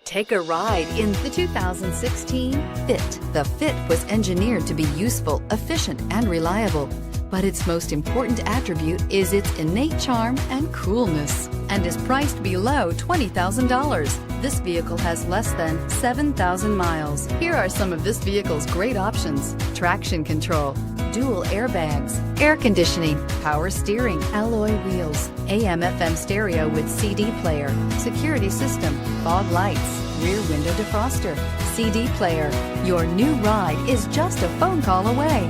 Take a ride in the 2016 Fit. The Fit was engineered to be useful, efficient, and reliable. But its most important attribute is its innate charm and coolness, and is priced below $20,000. This vehicle has less than 7,000 miles. Here are some of this vehicle's great options: traction control, dual airbags, air conditioning, power steering, alloy wheels, AM/FM stereo with CD player, security system, fog lights, rear window defroster, CD player. Your new ride is just a phone call away.